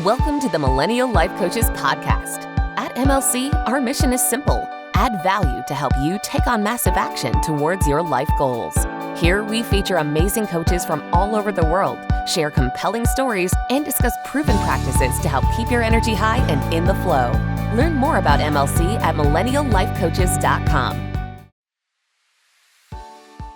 Welcome to the Millennial Life Coaches podcast. At MLC, our mission is simple: add value to help you take on massive action towards your life goals. Here, we feature amazing coaches from all over the world, share compelling stories, and discuss proven practices to help keep your energy high and in the flow. Learn more about MLC at millenniallifecoaches.com.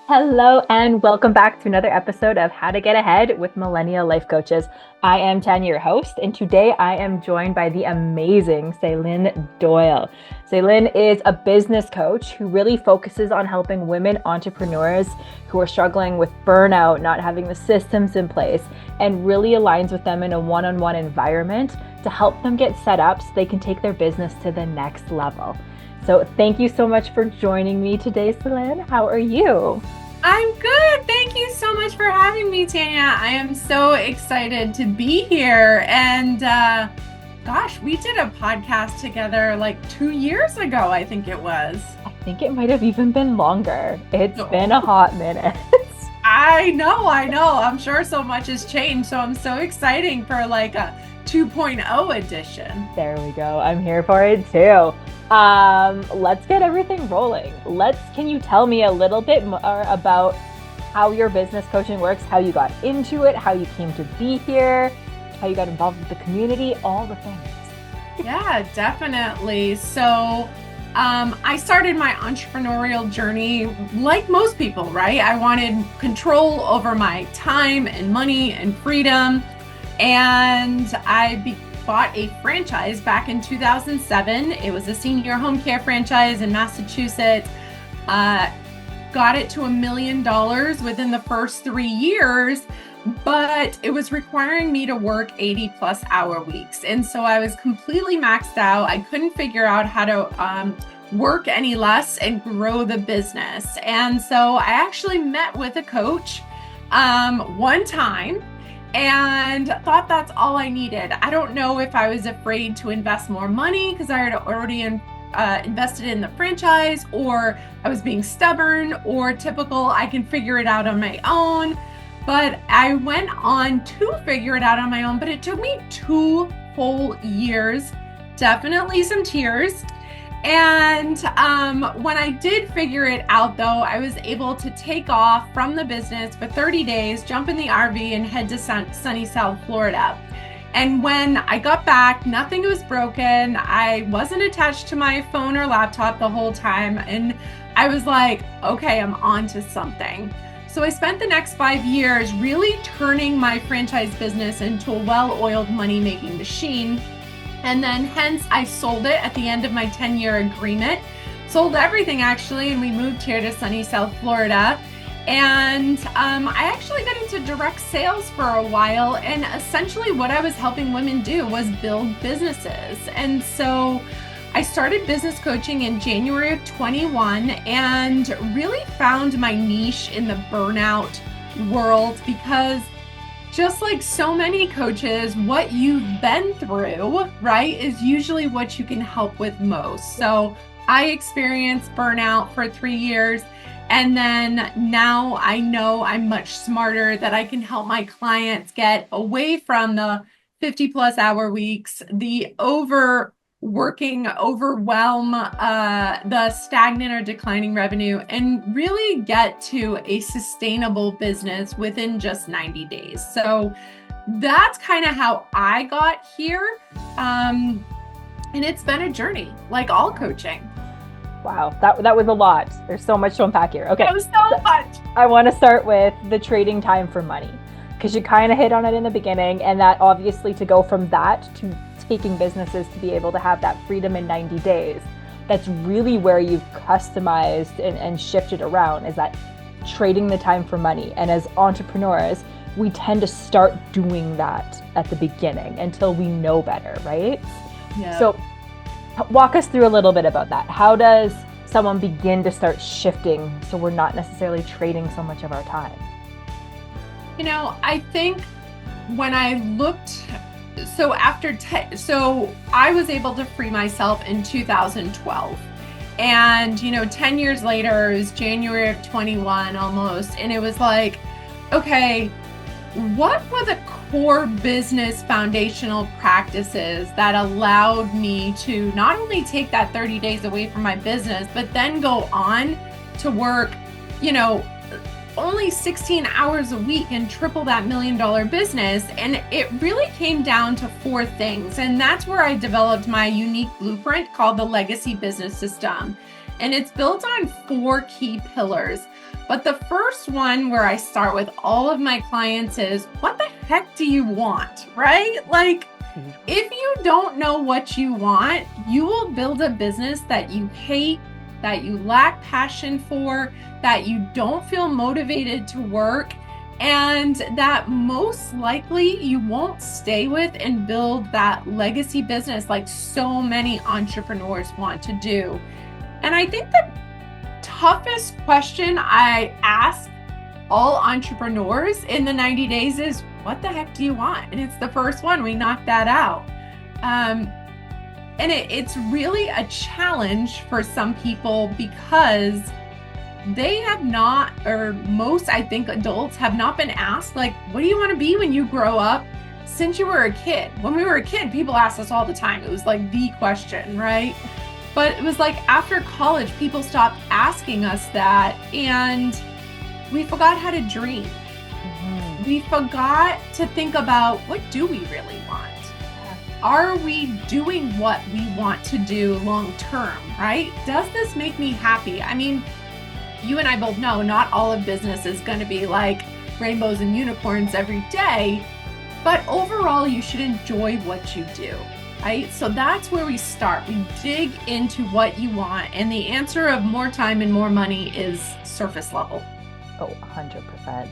Hello and welcome back to another episode of How to Get Ahead with Millennial Life Coaches. I am Tanya, your host, and today I am joined by the amazing Sailynn Doyle. Sailynn is a business coach who really focuses on helping women entrepreneurs who are struggling with burnout, not having the systems in place, and really aligns with them in a one-on-one environment to help them get set up so they can take their business to the next level. So thank you so much for joining me today, Sailynn. How are you? I'm good. Thank you so much for having me, Tanya. I am so excited to be here. And gosh, we did a podcast together like 2 years ago, I think it was. I think it might have even been longer. It's been a hot minute. I know. I'm sure so much has changed. So I'm so excited for like a 2.0 edition. There we go. I'm here for it too. Let's get everything rolling. Can you tell me a little bit more about how your business coaching works, how you got into it, how you came to be here, how you got involved with the community, all the things? Yeah, definitely. So I started my entrepreneurial journey like most people, right? I wanted control over my time and money and freedom. And I bought a franchise back in 2007. It was a senior home care franchise in Massachusetts. Got it to $1 million within the first 3 years, but it was requiring me to work 80+ hour weeks. And so I was completely maxed out. I couldn't figure out how to work any less and grow the business. And so I actually met with a coach one time and thought that's all I needed. I don't know if I was afraid to invest more money because I had already invested in the franchise, or I was being stubborn, or typical, I can figure it out on my own. But I went on to figure it out on my own, but it took me 2 whole years, definitely some tears. And when I did figure it out, though, I was able to take off from the business for 30 days, jump in the RV, and head to sunny South Florida. And when I got back, nothing was broken. I wasn't attached to my phone or laptop the whole time. And I was like, okay, I'm on to something. So I spent the next 5 years really turning my franchise business into a well-oiled money-making machine. And then hence I sold it at the end of my 10-year agreement, sold everything actually, and we moved here to sunny South Florida. And I actually got into direct sales for a while, and essentially what I was helping women do was build businesses. And so I started business coaching in January of 21 and really found my niche in the burnout world, because just like so many coaches, what you've been through, right, is usually what you can help with most. So I experienced burnout for 3 years. And then now I know I'm much smarter, that I can help my clients get away from the 50+ hour weeks, the overworking, overwhelm, the stagnant or declining revenue, and really get to a sustainable business within just 90 days. So that's kind of how I got here. And it's been a journey, like all coaching. Wow, that was a lot. There's so much to unpack here. Okay, that was so much. I want to start with the trading time for money, because you kind of hit on it in the beginning, and that obviously to go from that to taking businesses to be able to have that freedom in 90 days, that's really where you've customized and shifted around, is that trading the time for money. And as entrepreneurs, we tend to start doing that at the beginning until we know better, right? Yeah. So walk us through a little bit about that. How does someone begin to start shifting so we're not necessarily trading so much of our time? You know, I think when I looked, so I was able to free myself in 2012. And, 10 years later, it was January of 21 almost. And it was like, okay, what were the core business foundational practices that allowed me to not only take that 30 days away from my business, but then go on to work, only 16 hours a week and triple that $1 million business. And it really came down to 4 things. And that's where I developed my unique blueprint called the Legacy Business System. And it's built on 4 key pillars. But the first one where I start with all of my clients is, what the heck do you want, right? Like, if you don't know what you want, you will build a business that you hate, that you lack passion for, that you don't feel motivated to work, and that most likely you won't stay with and build that legacy business like so many entrepreneurs want to do. And I think the toughest question I ask all entrepreneurs in the 90 days is, what the heck do you want? And it's the first one. We knocked that out. And it's really a challenge for some people because they have not, or most, I think, adults have not been asked, like, what do you want to be when you grow up? Since you were a kid. When we were a kid, people asked us all the time. It was like the question, right? But it was like after college, people stopped asking us that, and we forgot how to dream. Mm-hmm. We forgot to think about, what do we really want? Are we doing what we want to do long term, right? Does this make me happy? I mean, you and I both know not all of business is going to be like rainbows and unicorns every day, but overall you should enjoy what you do, right? So that's where we start. We dig into what you want, and the answer of more time and more money is surface level. Oh, 100%.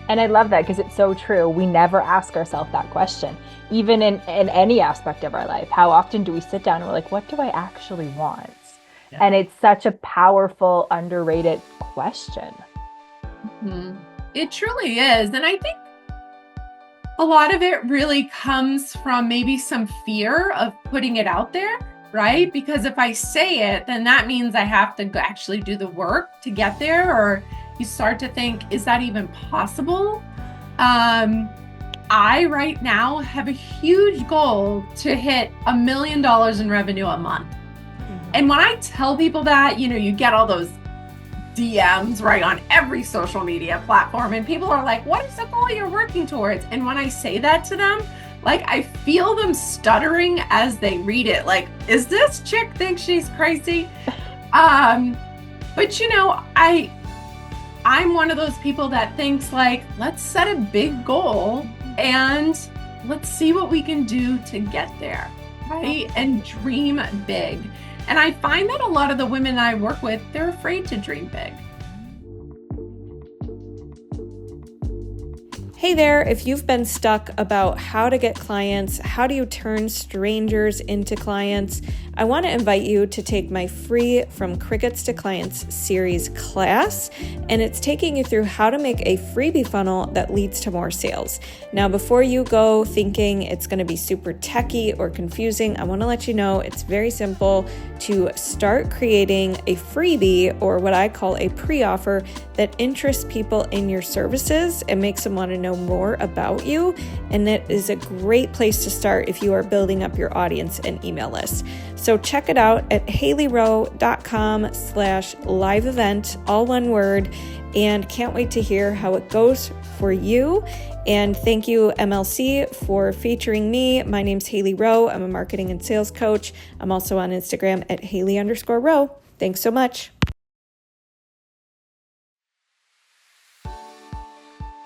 And I love that because it's so true. We never ask ourselves that question, even in any aspect of our life. How often do we sit down and we're like, what do I actually want? Yeah. And it's such a powerful, underrated question. Mm-hmm. It truly is. And I think a lot of it really comes from maybe some fear of putting it out there, right? Because if I say it, then that means I have to actually do the work to get there, or you start to think, is that even possible? I right now have a huge goal to hit $1 million in revenue a month. Mm-hmm. And when I tell people that, you get all those DMs right on every social media platform, and people are like, what is the goal you're working towards? And when I say that to them, like, I feel them stuttering as they read it. Like, is this chick think she's crazy? But I'm one of those people that thinks like, let's set a big goal and let's see what we can do to get there, right? And dream big. And I find that a lot of the women I work with, they're afraid to dream big. Hey there, if you've been stuck about how to get clients, how do you turn strangers into clients, I want to invite you to take my free From Crickets to Clients series class, and it's taking you through how to make a freebie funnel that leads to more sales. Now, before you go thinking it's going to be super techy or confusing, I want to let you know it's very simple to start creating a freebie, or what I call a pre-offer, that interests people in your services and makes them want to know more about you. And that is a great place to start if you are building up your audience and email list. So check it out at haleyrowe.com/live event, all one word, and can't wait to hear how it goes for you. And thank you, MLC, for featuring me. My name's Haley Rowe. I'm a marketing and sales coach. I'm also on Instagram at Haley_Rowe. Thanks so much.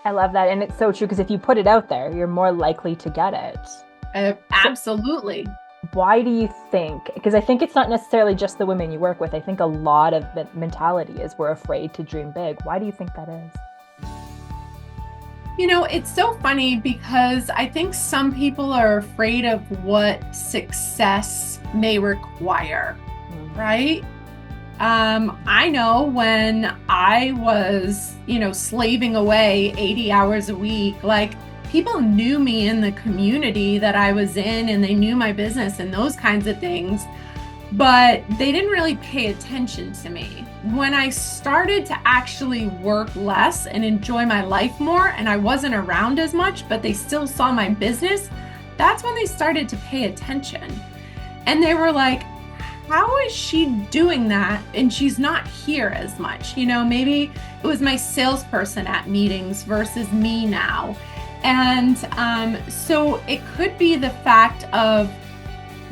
I love that. And it's so true, because if you put it out there, you're more likely to get it. Absolutely. Why do you think? Because I think it's not necessarily just the women you work with. I think a lot of the mentality is we're afraid to dream big. Why do you think that is? It's so funny because I think some people are afraid of what success may require, right? I know when I was, slaving away 80 hours a week, like, people knew me in the community that I was in, and they knew my business and those kinds of things. but they didn't really pay attention to me. When I started to actually work less and enjoy my life more, and I wasn't around as much, but they still saw my business, that's when they started to pay attention. And they were like, how is she doing that? And she's not here as much. Maybe it was my salesperson at meetings versus me now. And so it could be the fact of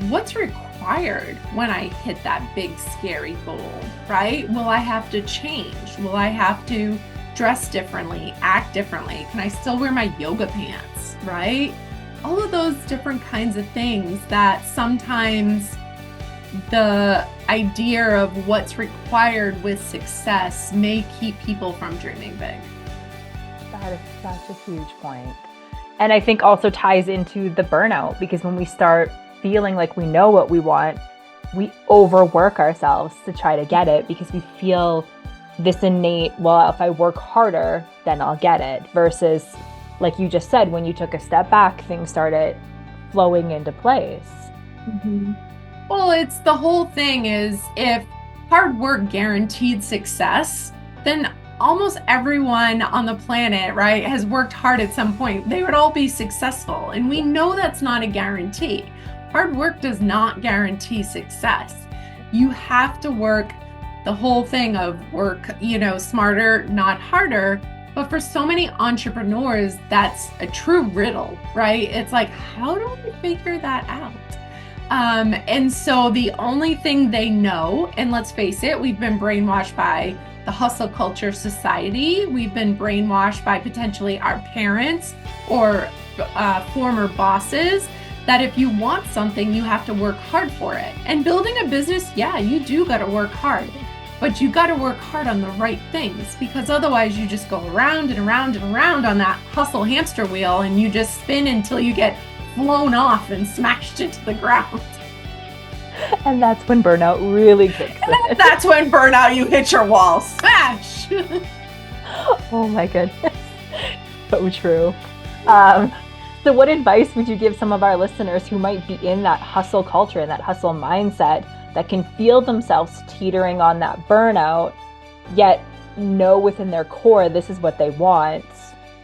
what's required when I hit that big, scary goal, right? Will I have to change? Will I have to dress differently, act differently? Can I still wear my yoga pants, right? All of those different kinds of things that sometimes the idea of what's required with success may keep people from dreaming big. That is such a huge point. And I think also ties into the burnout, because when we start feeling like we know what we want, we overwork ourselves to try to get it because we feel this innate, well, if I work harder, then I'll get it. Versus, like you just said, when you took a step back, things started flowing into place. Mm-hmm. Well, it's the whole thing is if hard work guaranteed success, then almost everyone on the planet, right, has worked hard at some point. They would all be successful. And we know that's not a guarantee. Hard work does not guarantee success. You have to work the whole thing of work, smarter, not harder. But for so many entrepreneurs, that's a true riddle, right? It's like, how do we figure that out? And so the only thing they know, and let's face it, we've been brainwashed by the hustle culture society. We've been brainwashed by potentially our parents or former bosses that if you want something, you have to work hard for it. And building a business, yeah, you do got to work hard, but you got to work hard on the right things, because otherwise you just go around and around and around on that hustle hamster wheel, and you just spin until you get flown off and smashed into the ground. And that's when burnout really kicks in. That's when burnout, you hit your wall. Smash! Oh my goodness. So true. So what advice would you give some of our listeners who might be in that hustle culture and that hustle mindset that can feel themselves teetering on that burnout, yet know within their core this is what they want,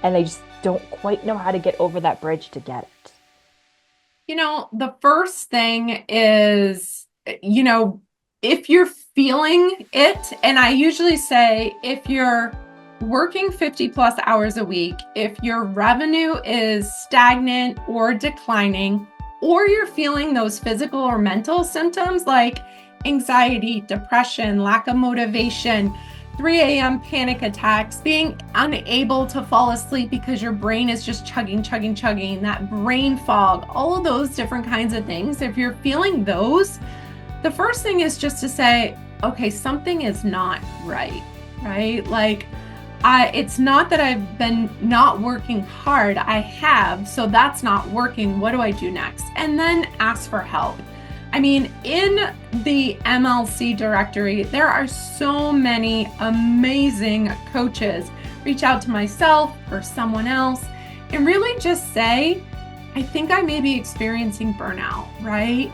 and they just don't quite know how to get over that bridge to get it? The first thing is, if you're feeling it, and I usually say if you're working 50 plus hours a week, if your revenue is stagnant or declining, or you're feeling those physical or mental symptoms like anxiety, depression, lack of motivation, 3 a.m. panic attacks, being unable to fall asleep because your brain is just chugging, that brain fog, all of those different kinds of things. If you're feeling those, the first thing is just to say, okay, something is not right? Like, it's not that I've been not working hard. I have, so that's not working. What do I do next? And then ask for help. I mean, in the MLC directory, there are so many amazing coaches. Reach out to myself or someone else and really just say, I think I may be experiencing burnout, right?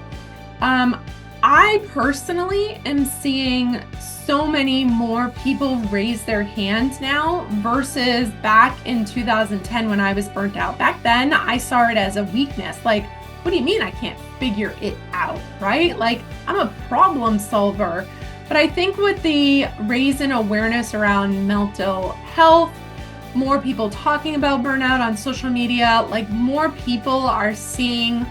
I personally am seeing so many more people raise their hands now versus back in 2010 when I was burnt out. Back then, I saw it as a weakness. Like, what do you mean I can't figure it out, right? Like, I'm a problem solver. But I think with the raise in awareness around mental health, more people talking about burnout on social media, like more people are seeing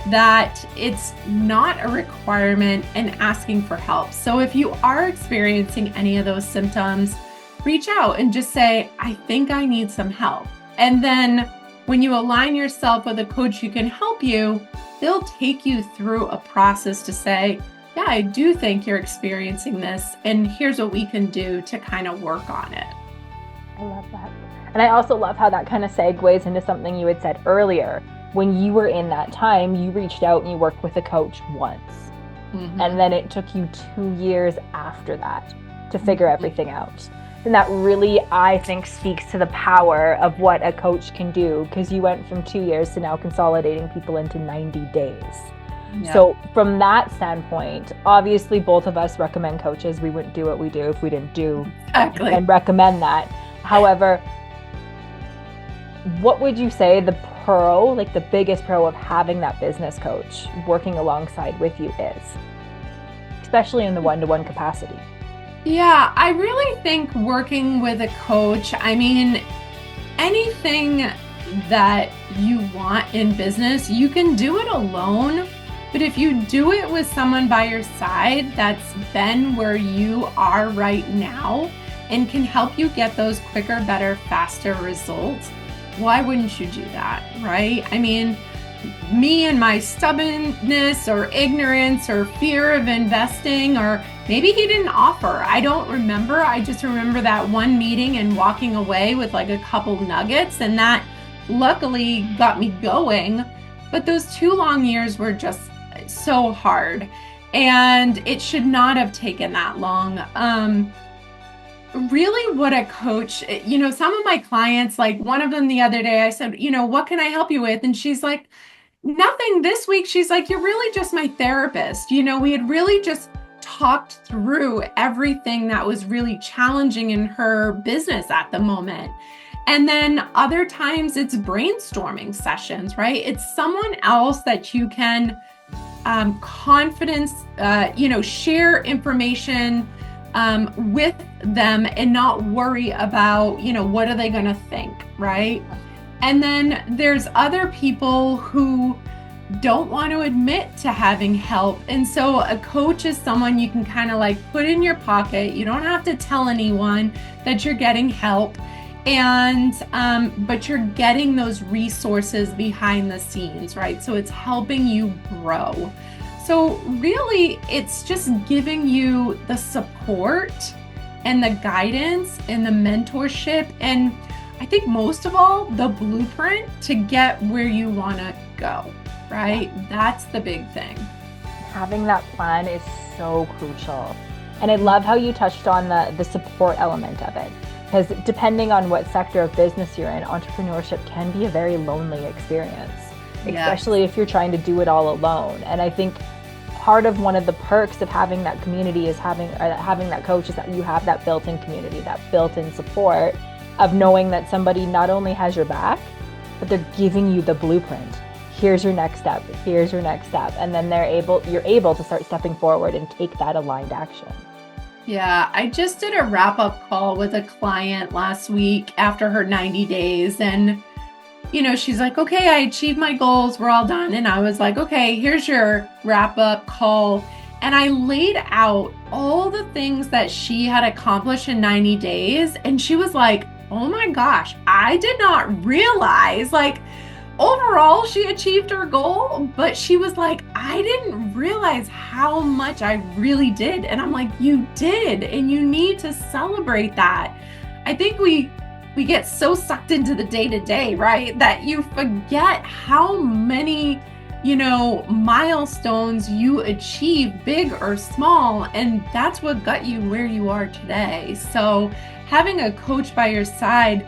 that it's not a requirement and asking for help. So if you are experiencing any of those symptoms, reach out and just say, I think I need some help. And then when you align yourself with a coach who can help you, they'll take you through a process to say, yeah, I do think you're experiencing this, and here's what we can do to kind of work on it. I love that. And I also love how that kind of segues into something you had said earlier. When you were in that time, you reached out and you worked with a coach once. Mm-hmm. And then it took you 2 years after that to figure everything out. And that really, I think, speaks to the power of what a coach can do, because you went from 2 years to now consolidating people into 90 days. Yeah. So from that standpoint, obviously both of us recommend coaches. We wouldn't do what we do if we didn't do Exactly. and recommend that. However, what would you say the pro, like the biggest pro of having that business coach working alongside with you is, especially in the one-to-one capacity? Yeah, I really think working with a coach, I mean, anything that you want in business, you can do it alone. But if you do it with someone by your side that's been where you are right now and can help you get those quicker, better, faster results, why wouldn't you do that, right? I mean, me and my stubbornness or ignorance or fear of investing, or maybe he didn't offer. I don't remember. I just remember that one meeting and walking away with like a couple nuggets, and that luckily got me going. But those 2 long years were just so hard, and it should not have taken that long. Really what a coach, some of my clients, like one of them the other day, I said, what can I help you with? And she's like, nothing this week. She's like, you're really just my therapist. We had really just talked through everything that was really challenging in her business at the moment. And then other times it's brainstorming sessions, right? It's someone else that you can share information with them and not worry about, what are they going to think, right? And then there's other people who don't want to admit to having help. And so a coach is someone you can kind of like put in your pocket. You don't have to tell anyone that you're getting help. And, but you're getting those resources behind the scenes, right? So it's helping you grow. So really, it's just giving you the support and the guidance and the mentorship. And I think most of all, the blueprint to get where you want to go, right? That's the big thing. Having that plan is so crucial. And I love how you touched on the support element of it. Because depending on what sector of business you're in, entrepreneurship can be a very lonely experience, especially if you're trying to do it all alone. And I think part of one of the perks of having that community is having that coach is that you have that built-in community, that built-in support of knowing that somebody not only has your back, but they're giving you the blueprint. Here's your next step. Here's your next step. And then you're able to start stepping forward and take that aligned action. Yeah, I just did a wrap-up call with a client last week after her 90 days. And, she's like, okay, I achieved my goals. We're all done. And I was like, okay, here's your wrap-up call. And I laid out all the things that she had accomplished in 90 days. And she was like, oh my gosh, I did not realize, overall, she achieved her goal, but she was like, I didn't realize how much I really did. And I'm like, you did, and you need to celebrate that. I think we get so sucked into the day-to-day, right? That you forget how many, milestones you achieve, big or small, and that's what got you where you are today. So having a coach by your side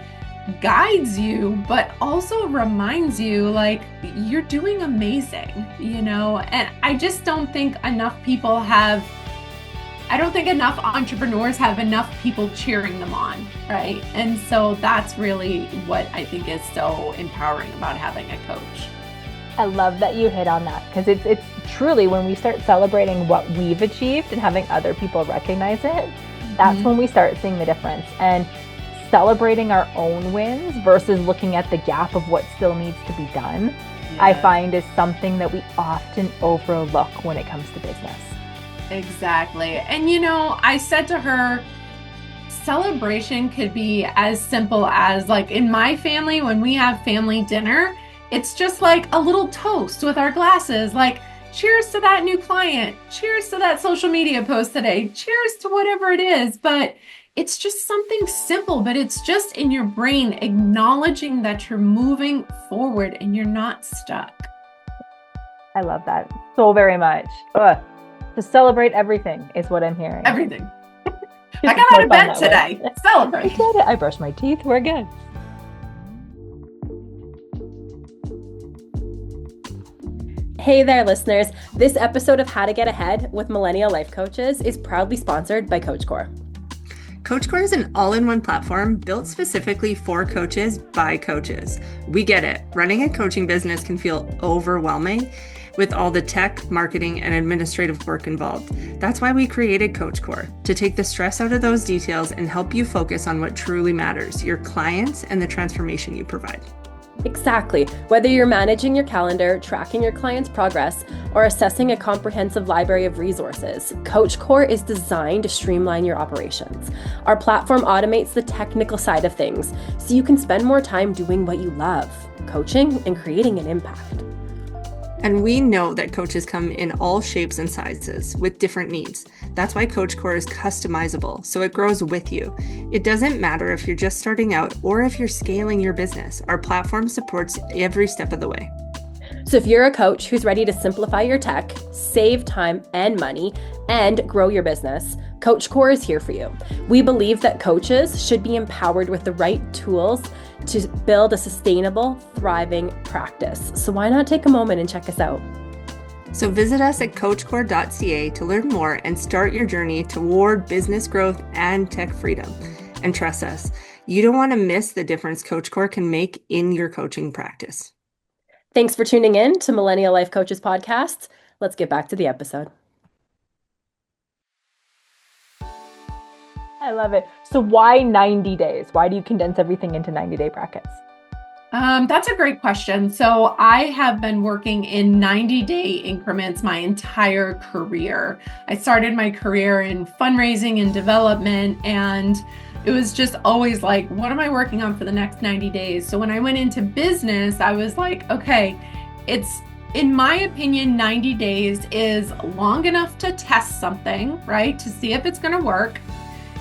guides you, but also reminds you you're doing amazing, and I just don't think enough entrepreneurs have enough people cheering them on, right? And so that's really what I think is so empowering about having a coach. I love that you hit on that, because it's truly when we start celebrating what we've achieved and having other people recognize it, that's when we start seeing the difference. And celebrating our own wins versus looking at the gap of what still needs to be done, I find is something that we often overlook when it comes to business. Exactly. And I said to her, celebration could be as simple as in my family, when we have family dinner, it's just a little toast with our glasses, cheers to that new client, cheers to that social media post today, cheers to whatever it is. But it's just something simple, but it's just in your brain acknowledging that you're moving forward and you're not stuck. I love that so very much. To celebrate everything is what I'm hearing. Everything. I got out of bed today. Celebrate. I did it. I brushed my teeth. We're good. Hey there, listeners. This episode of How to Get Ahead with Millennial Life Coaches is proudly sponsored by CoachCore. CoachCore is an all-in-one platform built specifically for coaches by coaches. We get it. Running a coaching business can feel overwhelming with all the tech, marketing, and administrative work involved. That's why we created CoachCore, to take the stress out of those details and help you focus on what truly matters, your clients and the transformation you provide. Exactly. Whether you're managing your calendar, tracking your client's progress, or assessing a comprehensive library of resources, CoachCore is designed to streamline your operations. Our platform automates the technical side of things so you can spend more time doing what you love, coaching and creating an impact. And we know that coaches come in all shapes and sizes with different needs. That's why CoachCore is customizable, so it grows with you. It doesn't matter if you're just starting out or if you're scaling your business. Our platform supports every step of the way. So if you're a coach who's ready to simplify your tech, save time and money, and grow your business, CoachCore is here for you. We believe that coaches should be empowered with the right tools to build a sustainable, thriving practice. So why not take a moment and check us out? So visit us at coachcore.ca to learn more and start your journey toward business growth and tech freedom. And trust us, you don't want to miss the difference CoachCore can make in your coaching practice. Thanks for tuning in to Millennial Life Coaches podcast. Let's get back to the episode. I love it. So why 90 days? Why do you condense everything into 90-day brackets? That's a great question. So I have been working in 90-day increments my entire career. I started my career in fundraising and development, and it was just always like, what am I working on for the next 90 days? So when I went into business, I was like, okay, it's, in my opinion, 90 days is long enough to test something, right? To see if it's going to work.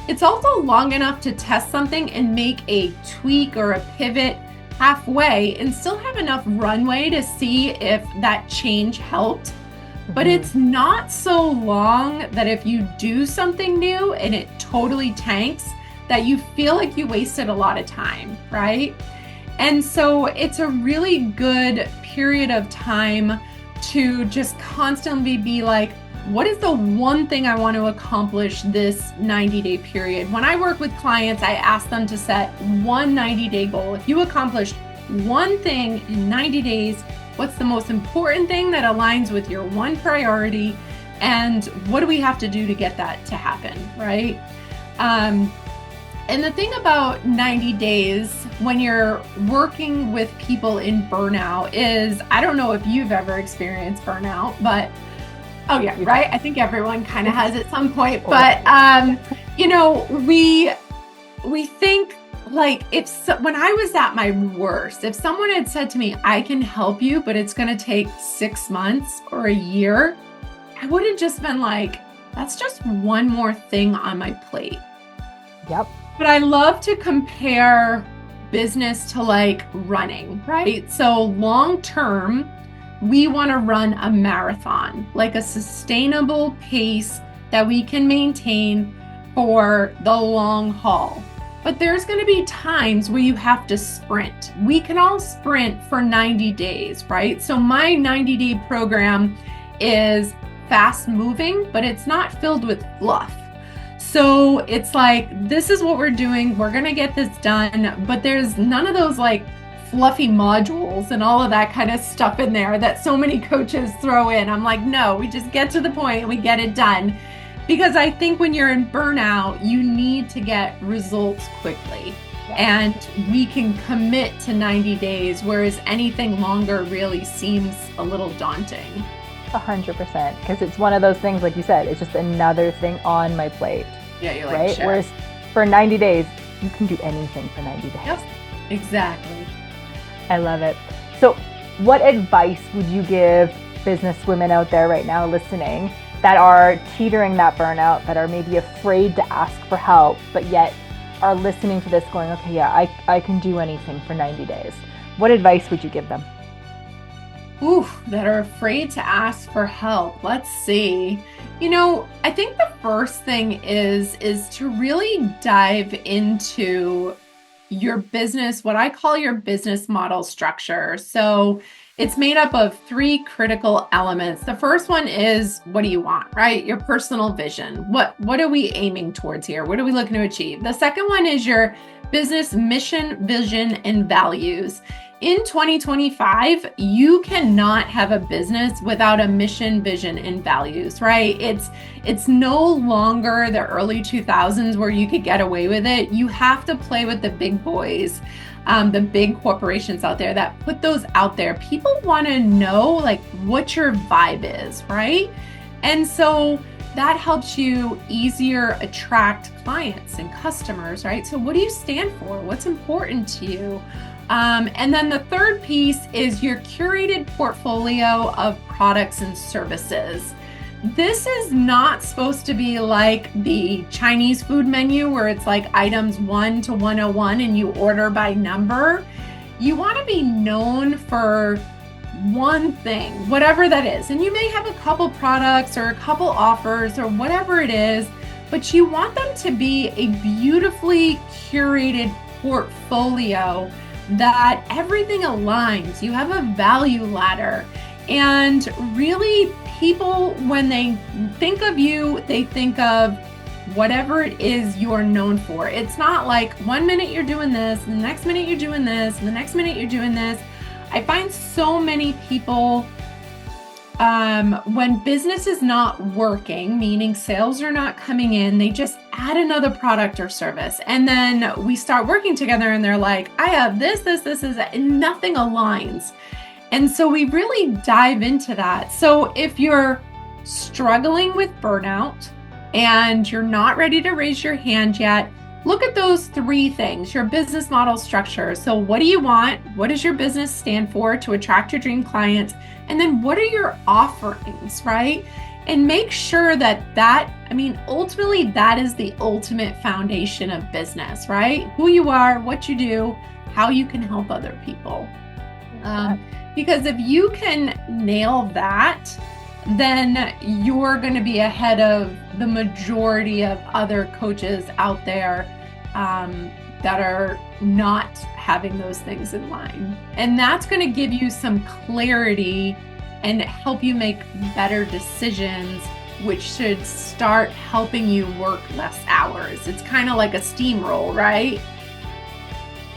It's also long enough to test something and make a tweak or a pivot halfway and still have enough runway to see if that change helped. But it's not so long that if you do something new and it totally tanks, that you feel like you wasted a lot of time, right? And so it's a really good period of time to just constantly be like, what is the one thing I want to accomplish this 90-day period? When I work with clients, I ask them to set one 90-day goal. If you accomplished one thing in 90 days, what's the most important thing that aligns with your one priority? And what do we have to do to get that to happen, right? And the thing about 90 days when you're working with people in burnout is, I don't know if you've ever experienced burnout, but oh yeah, right? I think everyone kind of has at some point, but you know, we think like when I was at my worst, if someone had said to me, I can help you, but it's going to take 6 months or a year, I would have just been like, that's just one more thing on my plate. Yep. But I love to compare business to like running, right? So long term, we want to run a marathon, like a sustainable pace that we can maintain for the long haul. But there's going to be times where you have to sprint. We can all sprint for 90 days, right? So my 90-day program is fast moving, but it's not filled with fluff. So it's like, this is what we're doing. We're going to get this done, but there's none of those like fluffy modules and all of that kind of stuff in there that so many coaches throw in. I'm like, no, we just get to the point and we get it done. Because I think when you're in burnout, you need to get results quickly. And we can commit to 90 days, whereas anything longer really seems a little daunting. 100%, because it's one of those things, like you said, it's just another thing on my plate. Yeah, you're like, right? shit. Whereas for 90 days, you can do anything for 90 days. Yep, exactly. I love it. So what advice would you give business women out there right now listening that are teetering that burnout, that are maybe afraid to ask for help, but yet are listening to this going, okay, yeah, I can do anything for 90 days. What advice would you give them? Ooh, that are afraid to ask for help. Let's see. You know, I think the first thing is to really dive into your business, what I call your business model structure. So It's made up of 3 critical elements. The first one is, what do you want, right? Your personal vision. What are we aiming towards here? What are we looking to achieve? The second one is your business mission, vision, and values. In 2025, you cannot have a business without a mission, vision, and values, right? It's no longer the early 2000s where you could get away with it. You have to play with the big boys, the big corporations out there that put those out there. People want to know like what your vibe is, right? And so that helps you easier attract clients and customers, right? So what do you stand for? What's important to you? And then the third piece is your curated portfolio of products and services. This is not supposed to be like the Chinese food menu where it's like items 1 to 101 and you order by number. You want to be known for one thing, whatever that is. And you may have a couple products or a couple offers or whatever it is, but you want them to be a beautifully curated portfolio that everything aligns. You have a value ladder. And really, people, when they think of you, they think of whatever it is you're known for. It's not like 1 minute you're doing this, and the next minute you're doing this, and the next minute you're doing this. I find so many people, when business is not working, meaning sales are not coming in, they just add another product or service. And then we start working together and they're like, I have this, and nothing aligns. And so we really dive into that. So if you're struggling with burnout and you're not ready to raise your hand yet, look at those 3 things, your business model structure. So what do you want? What does your business stand for to attract your dream clients? And then what are your offerings, right? And make sure that ultimately that is the ultimate foundation of business, right? Who you are, what you do, how you can help other people. Because if you can nail that, then you're going to be ahead of the majority of other coaches out there that are not having those things in line. And that's going to give you some clarity and help you make better decisions, which should start helping you work less hours. It's kind of like a steamroll, right?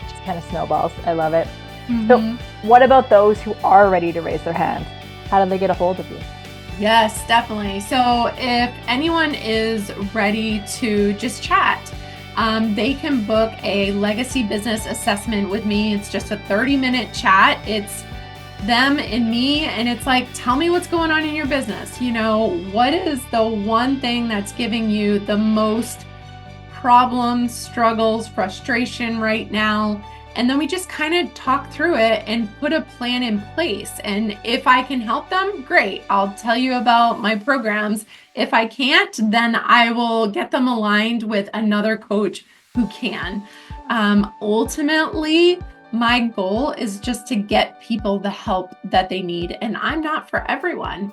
Just kind of snowballs. I love it. Mm-hmm. So what about those who are ready to raise their hand? How do they get a hold of you? Yes, definitely. So if anyone is ready to just chat, they can book a legacy business assessment with me. It's just a 30-minute chat. It's them and me, and it's like, tell me what's going on in your business. What is the one thing that's giving you the most problems, struggles, frustration right now? And then we just kind of talk through it and put a plan in place. And if I can help them, great. I'll tell you about my programs. If I can't, then I will get them aligned with another coach who can. Ultimately, my goal is just to get people the help that they need. And I'm not for everyone.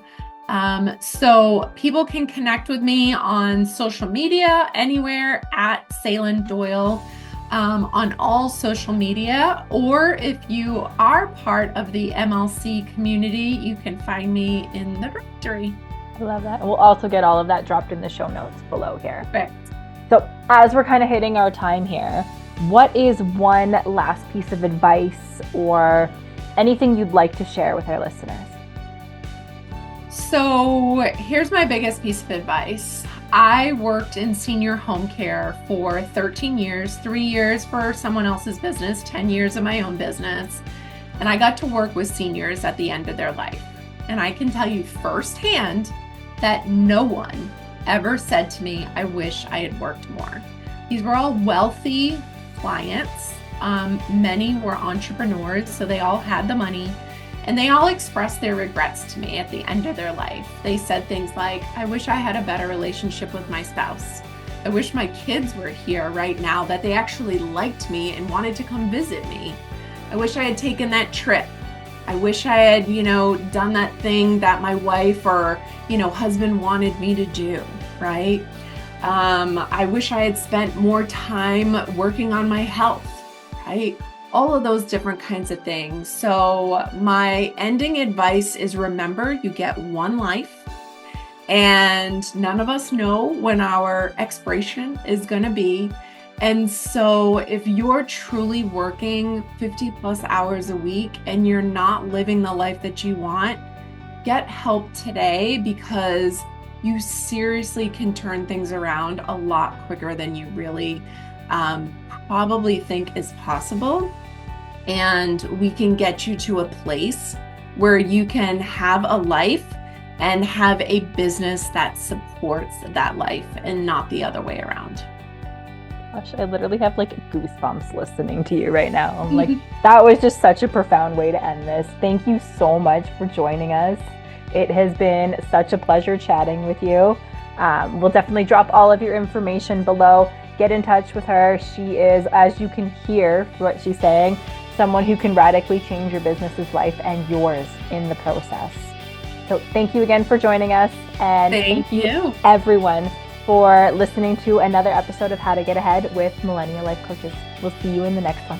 So people can connect with me on social media, anywhere at Sailynn Doyle. On all social media, or if you are part of the MLC community, you can find me in the directory. I love that. We'll also get all of that dropped in the show notes below here. Perfect. So as we're kind of hitting our time here, what is one last piece of advice or anything you'd like to share with our listeners? So here's my biggest piece of advice. I worked in senior home care for 13 years, 3 years for someone else's business, 10 years of my own business. And I got to work with seniors at the end of their life. And I can tell you firsthand that no one ever said to me, I wish I had worked more. These were all wealthy clients. Many were entrepreneurs, so they all had the money. And they all expressed their regrets to me at the end of their life. They said things like, I wish I had a better relationship with my spouse. I wish my kids were here right now, that they actually liked me and wanted to come visit me. I wish I had taken that trip. I wish I had, done that thing that my wife or, husband wanted me to do, right? I wish I had spent more time working on my health, right? all of those different kinds of things. So my ending advice is, remember, you get one life, and none of us know when our expiration is going to be. And so if you're truly working 50 plus hours a week and you're not living the life that you want, get help today, because you seriously can turn things around a lot quicker than you really probably think is possible. And we can get you to a place where you can have a life and have a business that supports that life and not the other way around. Gosh, I literally have like goosebumps listening to you right now. I'm like, that was just such a profound way to end this. Thank you so much for joining us. It has been such a pleasure chatting with you. We'll definitely drop all of your information below. Get in touch with her. She is, as you can hear what she's saying, someone who can radically change your business's life and yours in the process. So thank you again for joining us. And thank you everyone for listening to another episode of How to Get Ahead with Millennial Life Coaches. We'll see you in the next one.